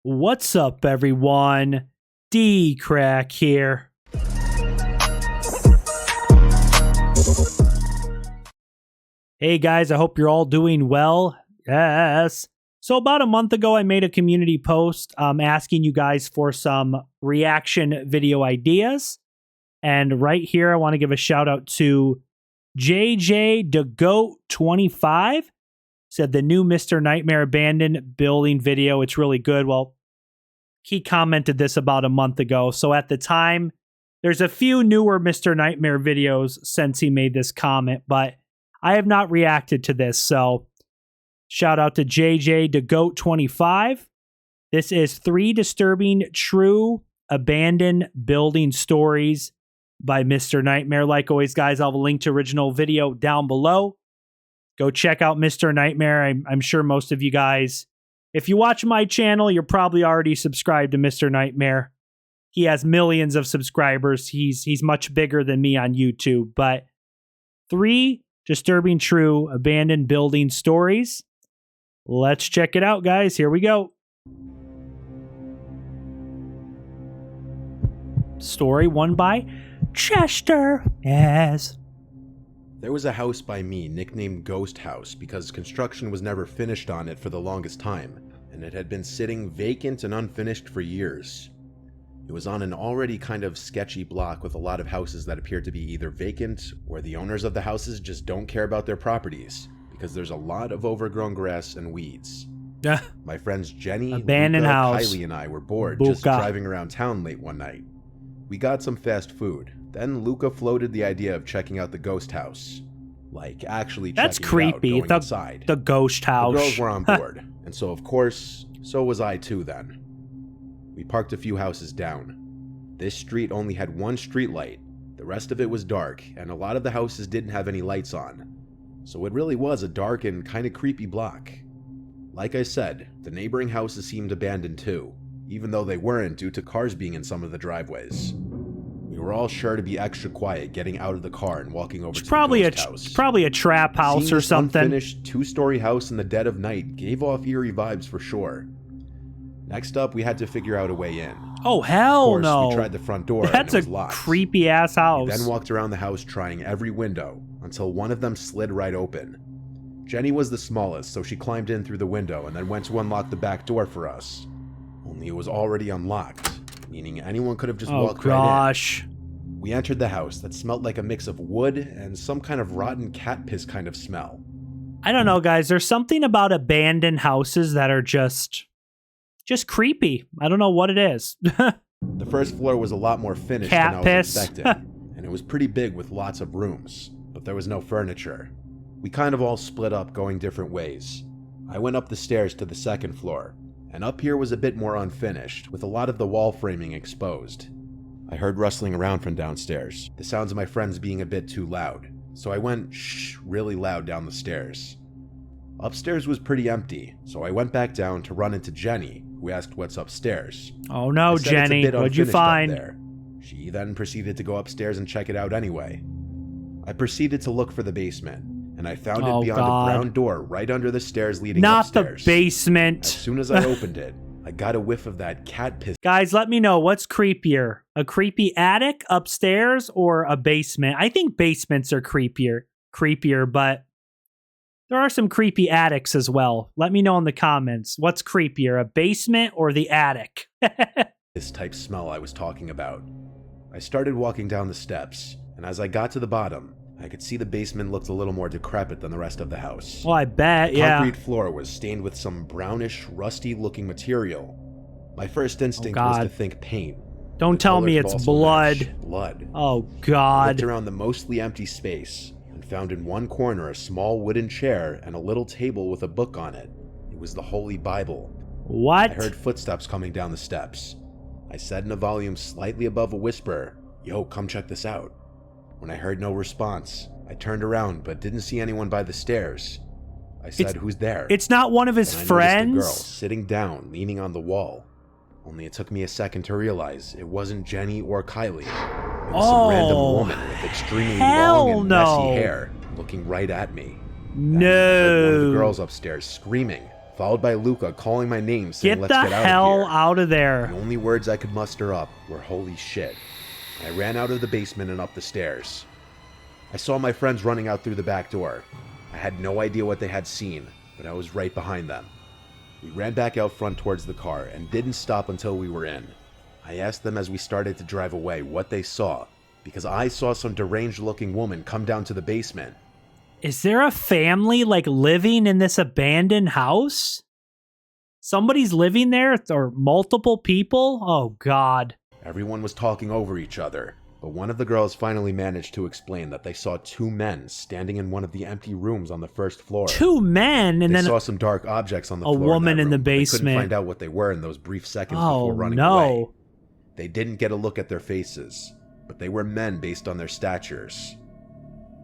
What's up, everyone? DKRACK here. Hey guys, I hope you're all doing well. Yes. So about a month ago, I made a community post asking you guys for some reaction video ideas. And right here, I want to give a shout out to JJ DeGoat25. Said the new Mr. Nightmare abandoned building video, it's really good. Well, he commented this about a month ago. So at the time, there's a few newer Mr. Nightmare videos since he made this comment, but I have not reacted to this. So shout out to JJ DeGoat25. This is 3 disturbing true abandoned building stories by Mr. Nightmare. Like always, guys, I'll have a link to original video down below. Go check out Mr. Nightmare. I'm sure most of you guys, if you watch my channel, you're probably already subscribed to Mr. Nightmare. He has millions of subscribers. He's much bigger than me on YouTube. But 3 disturbing true abandoned building stories. Let's check it out, guys. Here we go. Story 1 by Chester. Yes. There was a house by me nicknamed Ghost House because construction was never finished on it for the longest time, and it had been sitting vacant and unfinished for years. It was on an already kind of sketchy block with a lot of houses that appear to be either vacant or the owners of the houses just don't care about their properties because there's a lot of overgrown grass and weeds. My friends Jenny, Abandoned Luca, house. Kylie, and I were bored Buka. just driving around town late one night. We got some fast food. Then Luca floated the idea of checking out the ghost house. Like, actually That's checking creepy. it out, going inside. The ghost house. The girls were on board, and so of course, so was I too then. We parked a few houses down. This street only had one street light. The rest of it was dark, and a lot of the houses didn't have any lights on. So it really was a dark and kind of creepy block. Like I said, the neighboring houses seemed abandoned too, even though they weren't due to cars being in some of the driveways. We were all sure to be extra quiet getting out of the car and walking over to the ghost house. It's probably a trap house or something. Seeing this unfinished 2-story house in the dead of night gave off eerie vibes for sure. Next up, we had to figure out a way in. Oh, hell no. Of course, we tried the front door That's and it was locked. a creepy-ass house. We then walked around the house trying every window until one of them slid right open. Jenny was the smallest, so she climbed in through the window and then went to unlock the back door for us. Only it was already unlocked, meaning anyone could have just walked right in. We entered the house that smelled like a mix of wood and some kind of rotten cat piss kind of smell. I don't know, guys. There's something about abandoned houses that are just creepy. I don't know what it is. The first floor was a lot more finished than I was expecting, and it was pretty big with lots of rooms, but there was no furniture. We kind of all split up going different ways. I went up the stairs to the second floor, and up here was a bit more unfinished, with a lot of the wall framing exposed. I heard rustling around from downstairs, the sounds of my friends being a bit too loud, so I went shh really loud down the stairs. Upstairs was pretty empty, so I went back down to run into Jenny, who asked what's upstairs. Oh no, Jenny, what'd you find? There. She then proceeded to go upstairs and check it out anyway. I proceeded to look for the basement, and I found it beyond a brown door right under the stairs leading upstairs. Not the basement. As soon as I opened it, I got a whiff of that cat piss. Guys, let me know, what's creepier? A creepy attic upstairs or a basement? I think basements are creepier, but there are some creepy attics as well. Let me know in the comments, what's creepier, a basement or the attic? This type smell I was talking about. I started walking down the steps, and as I got to the bottom, I could see the basement looked a little more decrepit than the rest of the house. Well, I bet, The concrete floor was stained with some brownish, rusty-looking material. My first instinct was to think paint. Don't tell me it's blood. Blood. Oh, God. I looked around the mostly empty space and found in one corner a small wooden chair and a little table with a book on it. It was the Holy Bible. What? I heard footsteps coming down the steps. I said in a volume slightly above a whisper, "Yo, come check this out." When I heard no response, I turned around but didn't see anyone by the stairs. I said, "Who's there?" It's not one of his friends? I noticed a girl sitting down, leaning on the wall. Only it took me a second to realize it wasn't Jenny or Kylie. It was some random woman with extremely long and messy hair looking right at me. No. I heard one of the girls upstairs screaming, followed by Luca calling my name saying, "Let's get out of here." Get the hell out of there. The only words I could muster up were "holy shit." I ran out of the basement and up the stairs. I saw my friends running out through the back door. I had no idea what they had seen, but I was right behind them. We ran back out front towards the car and didn't stop until we were in. I asked them as we started to drive away what they saw, because I saw some deranged looking woman come down to the basement. Is there a family like living in this abandoned house? Somebody's living there or multiple people? Oh God. Everyone was talking over each other, but one of the girls finally managed to explain that they saw two men standing in one of the empty rooms on the first floor. Two men? And they then saw some dark objects on the floor. A woman in the room, basement. They couldn't find out what they were in those brief seconds before running away. They didn't get a look at their faces, but they were men based on their statures.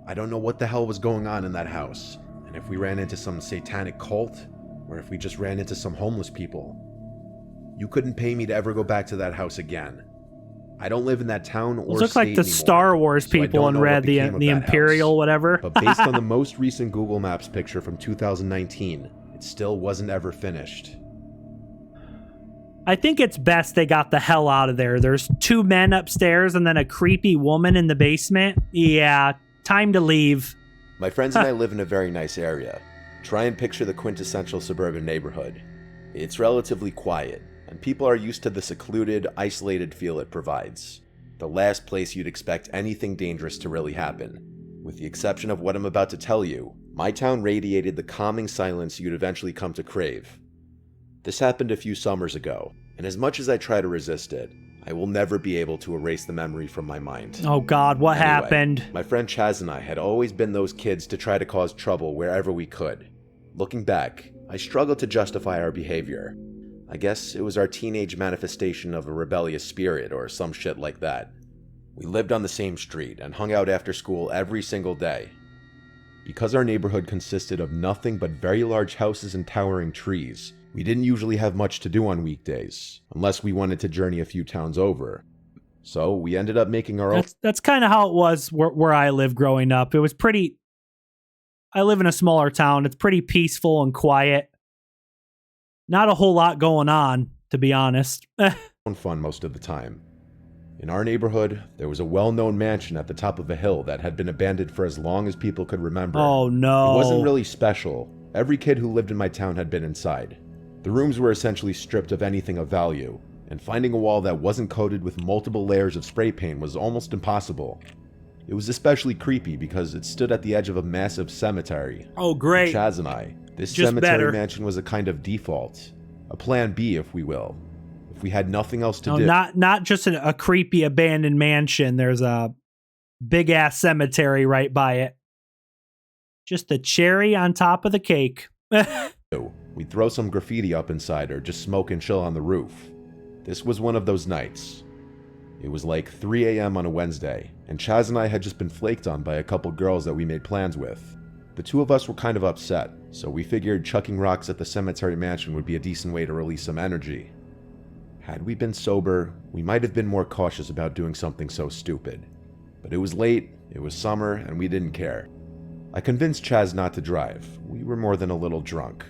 I don't know what the hell was going on in that house, and if we ran into some satanic cult, or if we just ran into some homeless people. You couldn't pay me to ever go back to that house again. I don't live in that town or state like the anymore, Star Wars people and read the Imperial house. Whatever. But based on the most recent Google Maps picture from 2019, it still wasn't ever finished. I think it's best they got the hell out of there. There's two men upstairs and then a creepy woman in the basement. Yeah, time to leave. My friends and I live in a very nice area. Try and picture the quintessential suburban neighborhood. It's relatively quiet, and people are used to the secluded, isolated feel it provides. The last place you'd expect anything dangerous to really happen. With the exception of what I'm about to tell you, my town radiated the calming silence you'd eventually come to crave. This happened a few summers ago, and as much as I try to resist it, I will never be able to erase the memory from my mind. Oh God, what happened? My friend Chaz and I had always been those kids to try to cause trouble wherever we could. Looking back, I struggled to justify our behavior. I guess it was our teenage manifestation of a rebellious spirit or some shit like that. We lived on the same street and hung out after school every single day. Because our neighborhood consisted of nothing but very large houses and towering trees, we didn't usually have much to do on weekdays, unless we wanted to journey a few towns over. So we ended up making our own... That's kind of how it was where I lived growing up. It was pretty... I live in a smaller town. It's pretty peaceful and quiet. Not a whole lot going on, to be honest. Fun most of the time. In our neighborhood, there was a well-known mansion at the top of a hill that had been abandoned for as long as people could remember. Oh no. It wasn't really special. Every kid who lived in my town had been inside. The rooms were essentially stripped of anything of value, and finding a wall that wasn't coated with multiple layers of spray paint was almost impossible. It was especially creepy because it stood at the edge of a massive cemetery. Oh great. For Chaz and I, this Just cemetery better. mansion was a kind of default. A plan B, if we will. If we had nothing else to do. Not just a creepy abandoned mansion. There's a big-ass cemetery right by it. Just the cherry on top of the cake. We'd throw some graffiti up inside or just smoke and chill on the roof. This was one of those nights. It was like 3 a.m. on a Wednesday, and Chaz and I had just been flaked on by a couple girls that we made plans with. The two of us were kind of upset, so we figured chucking rocks at the cemetery mansion would be a decent way to release some energy. Had we been sober, we might have been more cautious about doing something so stupid. But it was late, it was summer, and we didn't care. I convinced Chaz not to drive. We were more than a little drunk.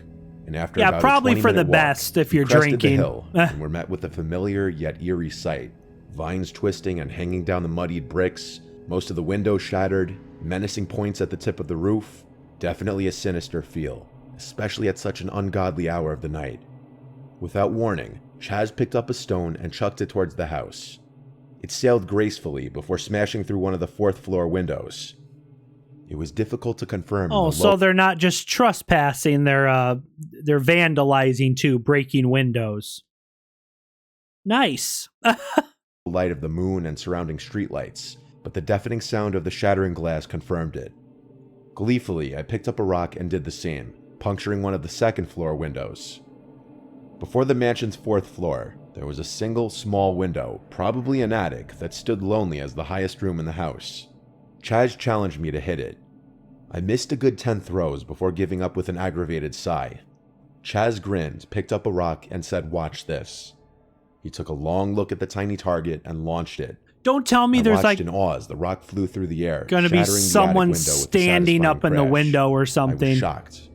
And after about probably a for the walk, best if you're drinking. The hill and were met with a familiar yet eerie sight. Vines twisting and hanging down the muddied bricks, most of the windows shattered, menacing points at the tip of the roof. Definitely a sinister feel, especially at such an ungodly hour of the night. Without warning, Chaz picked up a stone and chucked it towards the house. It sailed gracefully before smashing through one of the fourth-floor windows. It was difficult to confirm. Oh, so they're not just trespassing, they're vandalizing too, breaking windows. Nice. Light of the moon and surrounding streetlights, but the deafening sound of the shattering glass confirmed it. Gleefully, I picked up a rock and did the same, puncturing one of the second-floor windows. Before the mansion's fourth floor, there was a single small window, probably an attic, that stood lonely as the highest room in the house. Chaz challenged me to hit it. I missed a good 10 throws before giving up with an aggravated sigh. Chaz grinned, picked up a rock, and said, "Watch this." He took a long look at the tiny target and launched it. Don't tell me there's like in awe as the rock flew through the air, gonna be someone standing up in the window or something. I was shocked.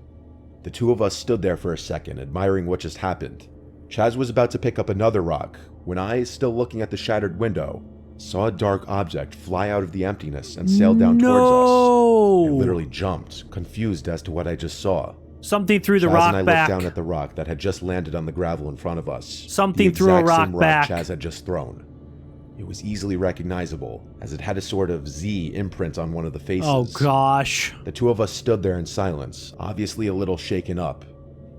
The two of us stood there for a second, admiring what just happened. Chaz was about to pick up another rock when I, still looking at the shattered window, saw a dark object fly out of the emptiness and sail down towards us. I literally jumped, confused as to what I just saw. Something threw the Chaz rock and I back. looked down at the rock that had just landed on the gravel in front of us. Something threw a rock back. Chaz had just thrown. It was easily recognizable, as it had a sort of Z imprint on one of the faces. Oh gosh. The two of us stood there in silence, obviously a little shaken up.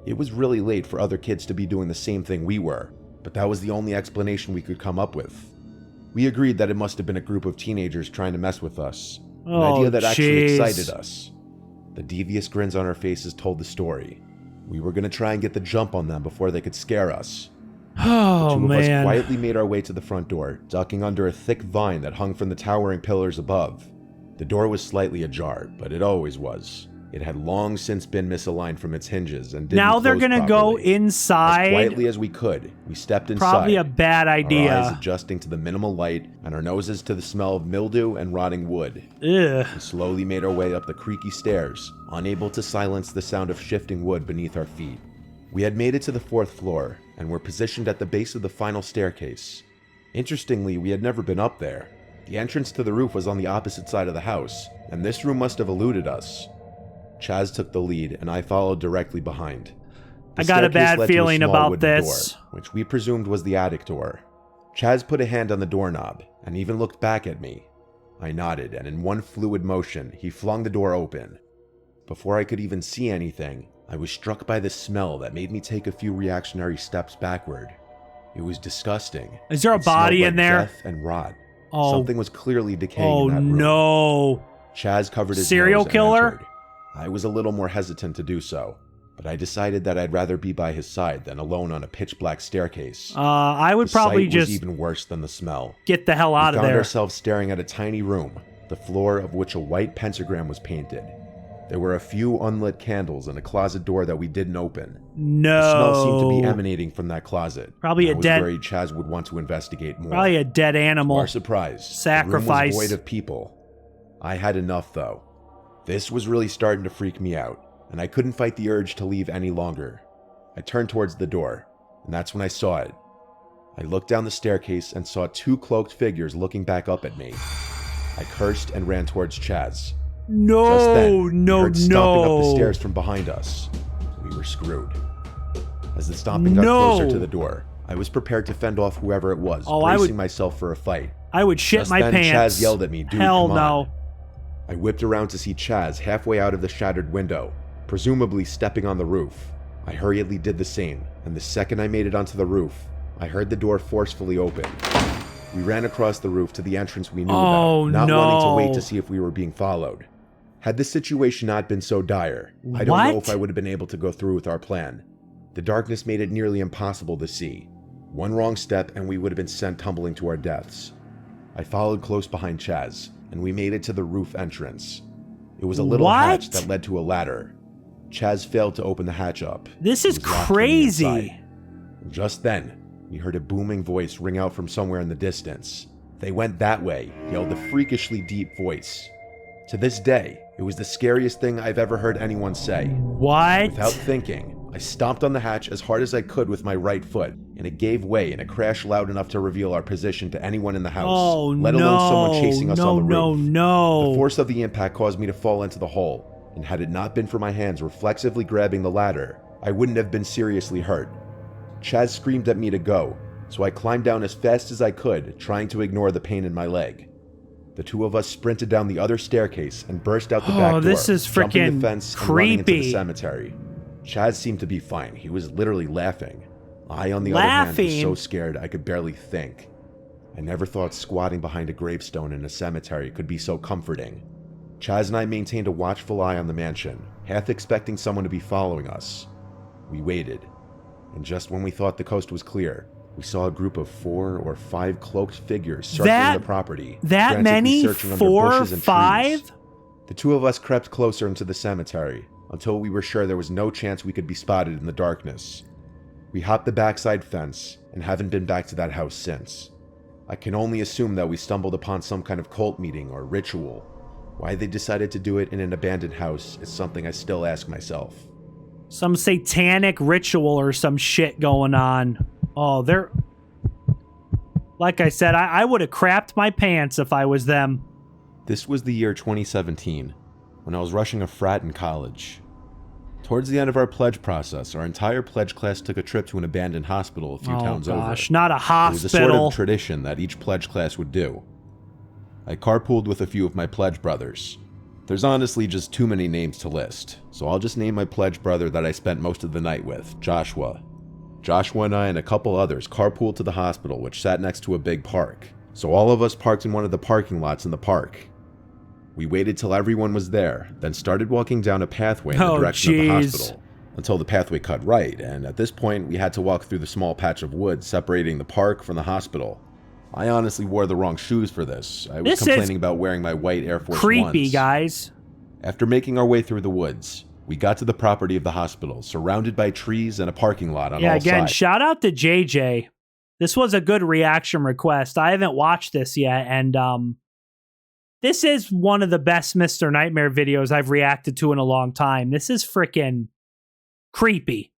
It was really late for other kids to be doing the same thing we were, but that was the only explanation we could come up with. We agreed that it must have been a group of teenagers trying to mess with us. An idea that actually excited us. The devious grins on our faces told the story. We were going to try and get the jump on them before they could scare us. Oh, the two of man. us quietly made our way to the front door, ducking under a thick vine that hung from the towering pillars above. The door was slightly ajar, but it always was. It had long since been misaligned from its hinges and didn't Now they're close going to properly. go inside. As quietly as we could, we stepped inside. Probably a bad idea. Our eyes adjusting to the minimal light and our noses to the smell of mildew and rotting wood. Ugh. We slowly made our way up the creaky stairs, unable to silence the sound of shifting wood beneath our feet. We had made it to the 4th floor and were positioned at the base of the final staircase. Interestingly, we had never been up there. The entrance to the roof was on the opposite side of the house, and this room must have eluded us. Chaz took the lead, and I followed directly behind. I got a bad feeling about this. Door, which we presumed was the attic door. Chaz put a hand on the doorknob, and even looked back at me. I nodded, and in one fluid motion, he flung the door open. Before I could even see anything, I was struck by the smell that made me take a few reactionary steps backward. It was disgusting. Is there a It smelled body like in there? Death and rot. Oh. Something was clearly decaying Oh in that room. no. Chaz covered his Serial nose and killer? entered. I was a little more hesitant to do so, but I decided that I'd rather be by his side than alone on a pitch-black staircase. I would The probably sight just was even worse than the smell. get the hell out We of found there. ourselves staring at a tiny room, the floor of which a white pentagram was painted. There were a few unlit candles and a closet door that we didn't open. No. The smell seemed to be emanating from that closet. Probably I a was dead- worried Chaz would want to investigate more. Probably a dead To animal. our surprise, Sacrifice. the room was void of people. I had enough, though. This was really starting to freak me out, and I couldn't fight the urge to leave any longer. I turned towards the door, and that's when I saw it. I looked down the staircase and saw 2 cloaked figures looking back up at me. I cursed and ran towards Chaz. No, Just then, we heard stomping up the no. stairs from behind us. We were screwed. As the stomping got No. closer to the door, I was prepared to fend off whoever it was, Oh, I bracing would- myself for a fight. I would shit Just my then, pants. Chaz yelled at me, "Dude, Hell come no. on." I whipped around to see Chaz halfway out of the shattered window, presumably stepping on the roof. I hurriedly did the same, and the second I made it onto the roof, I heard the door forcefully open. We ran across the roof to the entrance we knew Oh, about, not wanting to wait no. to see if we were being followed. Had this situation not been so dire, I don't know What? if I would have been able to go through with our plan. The darkness made it nearly impossible to see. One wrong step and we would have been sent tumbling to our deaths. I followed close behind Chaz, and we made it to the roof entrance. It was a little What? hatch that led to a ladder. Chaz failed to open the hatch up. This It is was locked from the crazy. inside. Just then, we heard a booming voice ring out from somewhere in the distance. "They went that way," yelled the freakishly deep voice. To this day, it was the scariest thing I've ever heard anyone say. What? Without thinking, I stomped on the hatch as hard as I could with my right foot, and it gave way and it crashed loud enough to reveal our position to anyone in the house, Oh, let alone someone chasing us no, on the no, roof. no. The force of the impact caused me to fall into the hole, and had it not been for my hands reflexively grabbing the ladder, I wouldn't have been seriously hurt. Chaz screamed at me to go, so I climbed down as fast as I could, trying to ignore the pain in my leg. The two of us sprinted down the other staircase and burst out the back door, this is jumping freaking the fence and running into the creepy. cemetery. Chaz seemed to be fine. He was literally laughing. I, on the other hand, was so scared I could barely think. I never thought squatting behind a gravestone in a cemetery could be so comforting. Chaz and I maintained a watchful eye on the mansion, half expecting someone to be following us. We waited, and just when we thought the coast was clear, we saw a group of 4 or 5 cloaked figures circling the property. That frantically many? searching under 4, bushes and 5? trees. The two of us crept closer into the cemetery until we were sure there was no chance we could be spotted in the darkness. We hopped the backside fence and haven't been back to that house since. I can only assume that we stumbled upon some kind of cult meeting or ritual. Why they decided to do it in an abandoned house is something I still ask myself. Some satanic ritual or some shit going on. Oh, they're... Like I said, I would have crapped my pants if I was them. This was the year 2017, when I was rushing a frat in college. Towards the end of our pledge process, our entire pledge class took a trip to an abandoned hospital a few towns over. Oh gosh, not a hospital. It was a sort of tradition that each pledge class would do. I carpooled with a few of my pledge brothers. There's honestly just too many names to list, so I'll just name my pledge brother that I spent most of the night with, Joshua. Joshua and I and a couple others carpooled to the hospital, which sat next to a big park. So all of us parked in one of the parking lots in the park. We waited till everyone was there, then started walking down a pathway in the direction of the hospital, until the pathway cut right, and at this point we had to walk through the small patch of woods separating the park from the hospital. I honestly wore the wrong shoes for this. I was complaining about wearing my white Air Force Ones. Creepy, guys. After making our way through the woods, we got to the property of the hospital, surrounded by trees and a parking lot on all sides. Yeah, again, shout out to JJ. This was a good reaction request. I haven't watched this yet, and this is one of the best Mr. Nightmare videos I've reacted to in a long time. This is freaking creepy.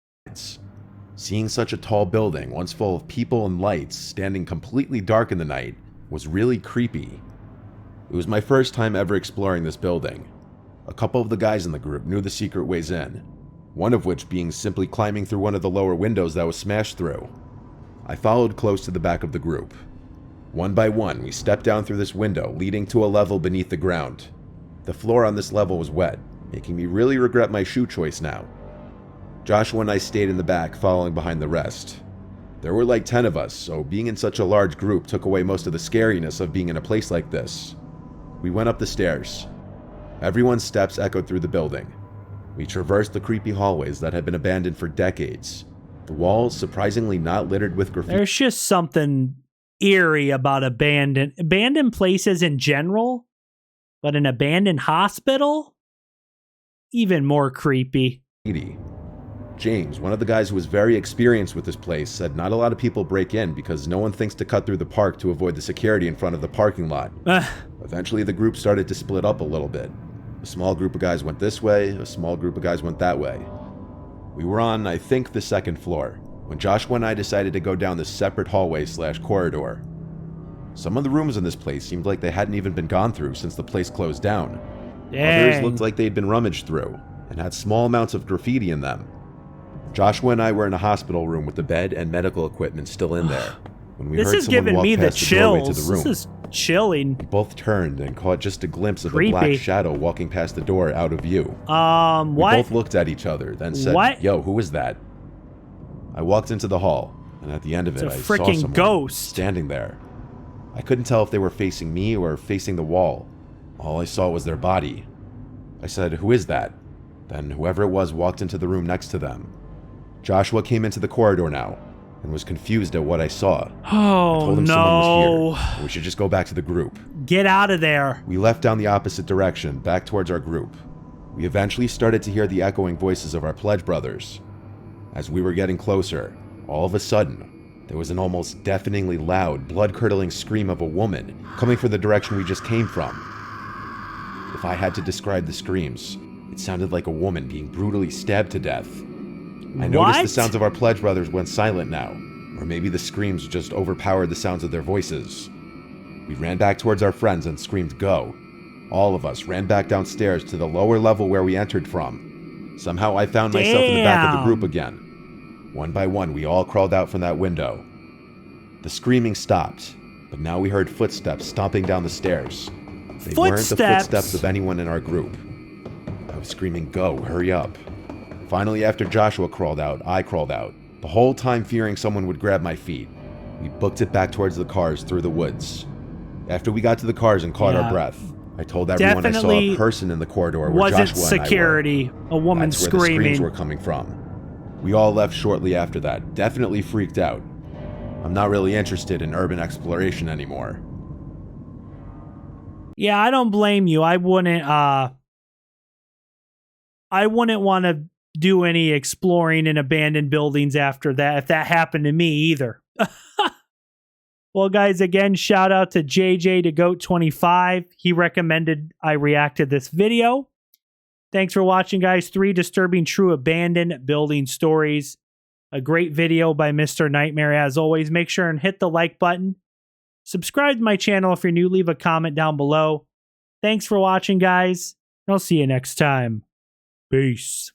Seeing such a tall building, once full of people and lights, standing completely dark in the night, was really creepy. It was my first time ever exploring this building. A couple of the guys in the group knew the secret ways in, one of which being simply climbing through one of the lower windows that was smashed through. I followed close to the back of the group. One by one, we stepped down through this window, leading to a level beneath the ground. The floor on this level was wet, making me really regret my shoe choice now. Joshua and I stayed in the back, following behind the rest. There were like 10 of us, so being in such a large group took away most of the scariness of being in a place like this. We went up the stairs. Everyone's steps echoed through the building. We traversed the creepy hallways that had been abandoned for decades. The walls surprisingly not littered with graffiti. There's just something eerie about abandoned places in general, but an abandoned hospital? Even more creepy. James, one of the guys who was very experienced with this place, said not a lot of people break in because no one thinks to cut through the park to avoid the security in front of the parking lot. Eventually the group started to split up a little bit. A small group of guys went this way, a small group of guys went that way. We were on, I think, the second floor, when Joshua and I decided to go down this separate hallway/corridor. Some of the rooms in this place seemed like they hadn't even been gone through since the place closed down. Dang. Others looked like they'd been rummaged through, and had small amounts of graffiti in them. Joshua and I were in a hospital room with the bed and medical equipment still in there. When we this heard is someone giving walk me the past the doorway to chills. the room, This is chilling. we both turned and caught just a glimpse of Creepy. a black shadow walking past the door out of view. What? We both looked at each other, then said, What? "Yo, who is that?" I walked into the hall, and at the end of it, I saw someone ghost standing there. I couldn't tell if they were facing me or facing the wall. All I saw was their body. I said, "Who is that?" Then whoever it was walked into the room next to them. Joshua came into the corridor now, and was confused at what I saw. Oh, I told him no. someone was here, and we should just go back to the group. Get out of there. We left down the opposite direction, back towards our group. We eventually started to hear the echoing voices of our pledge brothers. As we were getting closer, all of a sudden, there was an almost deafeningly loud, blood-curdling scream of a woman coming from the direction we just came from. If I had to describe the screams, it sounded like a woman being brutally stabbed to death. I noticed the sounds of our pledge brothers went silent now, or maybe the screams just overpowered the sounds of their voices. We ran back towards our friends and screamed, "Go!" All of us ran back downstairs to the lower level where we entered from. Somehow I found myself in the back of the group again. One by one, we all crawled out from that window. The screaming stopped, but now we heard footsteps stomping down the stairs. They weren't the footsteps of anyone in our group. I was screaming, "Go, hurry up." Finally, after Joshua crawled out, I crawled out, the whole time fearing someone would grab my feet. We booked it back towards the cars through the woods. After we got to the cars and caught our breath, I told everyone I saw a person in the corridor where Joshua and I were. Wasn't security, a woman That's where screaming. the screams were coming from. We all left shortly after that, definitely freaked out. I'm not really interested in urban exploration anymore. Yeah, I don't blame you. I wouldn't want to do any exploring in abandoned buildings after that, if that happened to me either. Well, guys, again, shout out to JJ to Goat 25. He recommended I react to this video. Thanks for watching, guys. 3 disturbing true abandoned building stories. A great video by Mr. Nightmare. As always, make sure and hit the like button. Subscribe to my channel if you're new. Leave a comment down below. Thanks for watching, guys. I'll see you next time. Peace.